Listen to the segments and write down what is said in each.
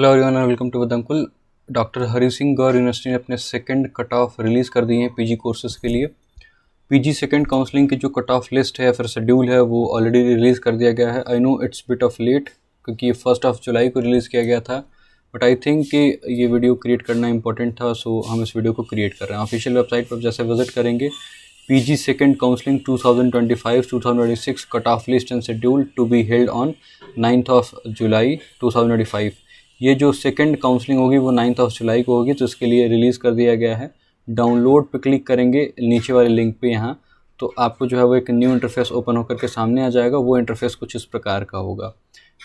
Hello everyone and welcome to Vedankul. Doctor Hari Singh Gour university ने अपने second cut off release कर दिए हैं पीजी कोर्सेज़ के लिए। पीजी सेकंड काउंसलिंग की जो कट ऑफ लिस्ट है या फिर शेड्यूल है वो ऑलरेडी रिलीज़ कर दिया गया है। I know it's bit of late क्योंकि ये 1 जुलाई को रिलीज़ किया गया था, बट आई थिंक कि ये वीडियो क्रिएट करना इंपॉर्टेंट था, सो हम इस वीडियो को क्रिएट कर रहे हैं। ऑफिशियल वेबसाइट पर जैसे विजिट करेंगे, PG second counselling 2025-2026 cut off list and schedule to be held on 9 July 2025। ये जो सेकंड काउंसलिंग होगी वो 9 जुलाई को होगी, तो इसके लिए रिलीज़ कर दिया गया है। डाउनलोड पे क्लिक करेंगे नीचे वाले लिंक पे यहाँ, तो आपको जो है वो एक न्यू इंटरफेस ओपन होकर के सामने आ जाएगा। वो इंटरफेस कुछ इस प्रकार का होगा।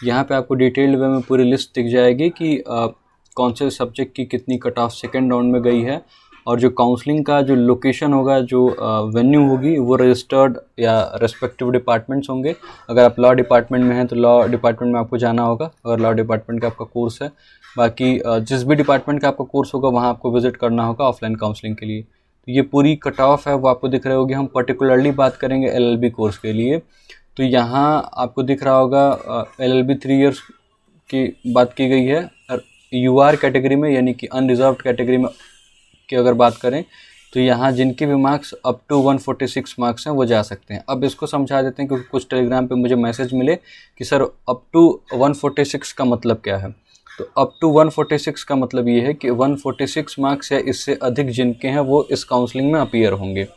यहाँ पे आपको डिटेल्ड वे में पूरी लिस्ट दिख जाएगी कि कौन से सब्जेक्ट की कितनी कट ऑफ सेकेंड राउंड में गई है, और जो काउंसलिंग का जो लोकेशन होगा, जो वेन्यू होगी, वो रजिस्टर्ड या रेस्पेक्टिव डिपार्टमेंट्स होंगे। अगर आप लॉ डिपार्टमेंट में हैं तो लॉ डिपार्टमेंट में आपको जाना होगा, अगर लॉ डिपार्टमेंट का आपका कोर्स है। बाकी जिस भी डिपार्टमेंट का आपका कोर्स होगा वहाँ आपको विजिट करना होगा ऑफलाइन काउंसलिंग के लिए। तो ये पूरी कट ऑफ है वो आपको दिख रही होगी। हम पर्टिकुलरली बात करेंगे LLB कोर्स के लिए, तो यहाँ आपको दिख रहा होगा LLB 3 इयर्स की बात की गई है। UR कैटेगरी में यानी कि अनरिजर्व्ड कैटेगरी में की अगर बात करें तो यहाँ जिनके भी मार्क्स अप टू 146 मार्क्स हैं वो जा सकते हैं। अब इसको समझा देते हैं क्योंकि कुछ टेलीग्राम पे मुझे मैसेज मिले कि सर अप टू 146 का मतलब क्या है। तो अप टू 146 का मतलब ये है कि 146 मार्क्स या इससे अधिक जिनके हैं वो इस काउंसलिंग में अपीयर होंगे।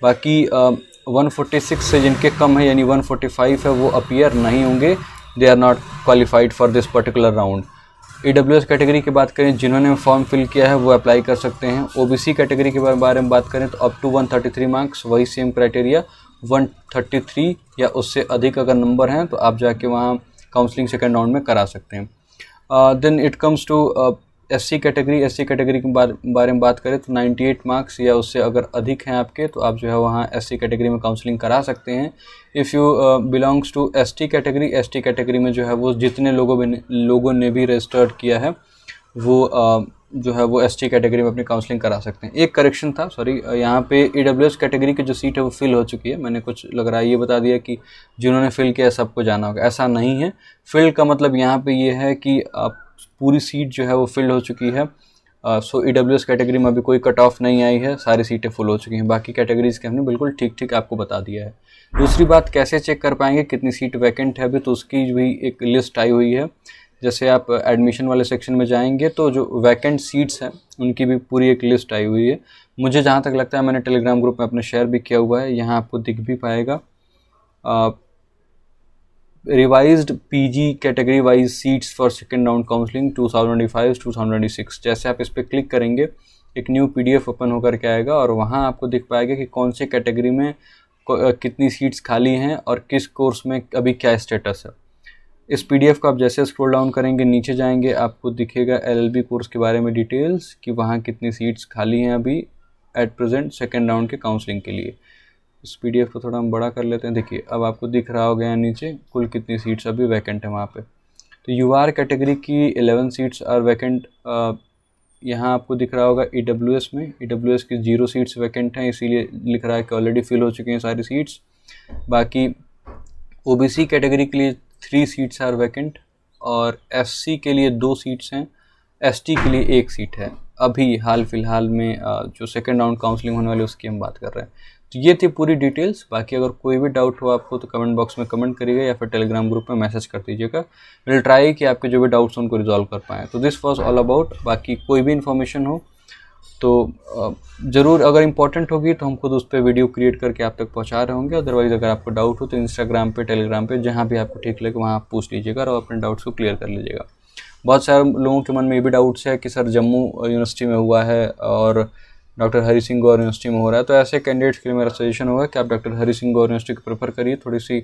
बाकी 146 से जिनके कम है यानी 145 है वो अपीयर नहीं होंगे, they are not qualified for this particular round. EWS category की बात करें, जिन्होंने फॉर्म फिल किया है वो अप्लाई कर सकते हैं। OBC कैटेगरी के बारे में बात करें तो अप टू 133 मार्क्स, वही सेम क्राइटेरिया 133 या उससे अधिक अगर नंबर हैं तो आप जाके वहाँ काउंसलिंग सेकेंड राउंड में करा सकते हैं। Then it comes to SC category के बारे में बात करें तो 98 मार्क्स या उससे अगर अधिक हैं आपके तो आप जो है वहाँ SC कैटेगरी में काउंसलिंग करा सकते हैं। If you belongs to ST category में जो है वो जितने लोगों ने भी रजिस्टर्ड किया है वो जो है वो ST कैटेगरी में अपनी काउंसलिंग करा सकते हैं। एक करेक्शन था, सॉरी, यहाँ पे EWS कैटेगरी की जो सीट है वो फिल हो चुकी है। मैंने कुछ लग रहा है ये बता दिया कि जिन्होंने फिल किया सबको जाना होगा, ऐसा नहीं है। फिल का मतलब यहाँ पे ये है कि पूरी सीट जो है वो फिल हो चुकी है। सो EWS कैटेगरी में अभी कोई कट ऑफ नहीं आई है, सारी सीटें फुल हो चुकी हैं। बाकी कैटेगरीज के हमने बिल्कुल ठीक आपको बता दिया है। दूसरी बात, कैसे चेक कर पाएंगे कितनी सीट वैकेंट है अभी, तो उसकी भी एक लिस्ट आई हुई है। जैसे आप एडमिशन वाले सेक्शन में जाएंगे तो जो वैकेंट सीट्स हैं उनकी भी पूरी एक लिस्ट आई हुई है। मुझे जहाँ तक लगता है, मैंने टेलीग्राम ग्रुप में अपने शेयर भी किया हुआ है, यहाँ आपको दिख भी पाएगा। Revised PG category wise seats for second round counselling 2025-2026। जैसे आप इस पर क्लिक करेंगे एक न्यू PDF ओपन होकर के आएगा और वहाँ आपको दिख पाएगा कि कौन से कैटेगरी में कितनी सीट्स खाली हैं और किस कोर्स में अभी क्या स्टेटस है। इस PDF को आप जैसे स्क्रॉल डाउन करेंगे नीचे जाएंगे, आपको दिखेगा LLB कोर्स के बारे में डिटेल्स कि वहाँ कितनी सीट्स खाली हैं अभी एट प्रेजेंट सेकेंड राउंड के काउंसलिंग के लिए। इस PDF को थोड़ा हम बड़ा कर लेते हैं। देखिए अब आपको दिख रहा होगा नीचे कुल कितनी सीट्स अभी वैकेंट है वहाँ पे। तो UR कैटेगरी की 11 सीट्स आर वैकेंट। यहाँ आपको दिख रहा होगा EWS में, EWS की 0 सीट्स वैकेंट हैं, इसीलिए लिख रहा है कि ऑलरेडी फिल हो चुकी हैं सारी सीट्स। बाकी OBC कैटेगरी के लिए 3 सीट्स आर वैकेंट और SC के लिए 2 सीट्स हैं, ST के लिए 1 सीट है। अभी हाल फिलहाल में जो सेकेंड राउंड काउंसलिंग होने वाली उसकी हम बात कर रहे हैं। तो ये थी पूरी डिटेल्स। बाकी अगर कोई भी डाउट हो आपको तो कमेंट बॉक्स में कमेंट करिएगा या फिर टेलीग्राम ग्रुप में मैसेज कर दीजिएगा। विल ट्राई कि आपके जो भी डाउट्स उनको रिजॉल्व कर पाएँ। तो दिस वाज ऑल अबाउट। बाकी कोई भी इन्फॉर्मेशन हो तो ज़रूर, अगर इंपॉर्टेंट होगी तो हम खुद उस पर वीडियो क्रिएट करके आप तक पहुंचा रहे होंगे। अदरवाइज़ अगर आपको डाउट हो तो इंस्टाग्राम पे, टेलीग्राम पे, जहाँ भी आपको ठीक लगे वहाँ आप पूछ लीजिएगा और अपने डाउट्स को क्लियर कर लीजिएगा। बहुत सारे लोगों के मन में ये भी डाउट्स है कि सर जम्मू यूनिवर्सिटी में हुआ है और डॉक्टर हरि सिंह गौर यूनिवर्सिटी में हो रहा है, तो ऐसे कैंडिडेट्स के लिए मेरा सजेशन होगा कि आप डॉक्टर हरि सिंह गौर यूनिवर्सिटी को प्रेफर करिए। थोड़ी सी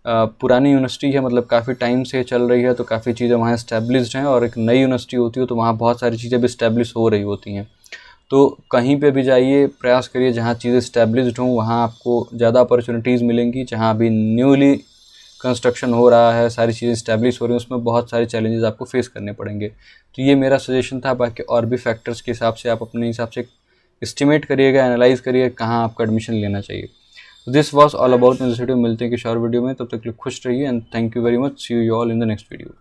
पुरानी यूनिवर्सिटी है, मतलब काफ़ी टाइम से चल रही है, तो काफ़ी चीज़ें वहाँ इस्टेब्लिश्ड हैं। और एक नई यूनिवर्सिटी होती है तो वहाँ बहुत सारी चीज़ें भी इस्टेब्लिश हो रही होती हैं। तो कहीं पे भी जाइए, प्रयास करिए जहाँ चीज़ें इस्टेब्लिश्ड हों, वहाँ आपको ज़्यादा अपॉर्चुनिटीज़ मिलेंगी। जहाँ अभी न्यूली कंस्ट्रक्शन हो रहा है, सारी चीज़ें इस्टेब्लिश हो रही हैं, उसमें बहुत सारे चैलेंजेस आपको फेस करने पड़ेंगे। तो ये मेरा सजेशन था। बाकी और भी फैक्टर्स के हिसाब से आप अपने हिसाब से एस्टिमेट करिएगा, एनालाइज करिएगा कहाँ आपका एडमिशन लेना चाहिए। This was all about in this video. मिलते हैं कि शॉर्ट वीडियो में, तब तक के लिए खुश रहिए and thank you very much. See you all in the next video.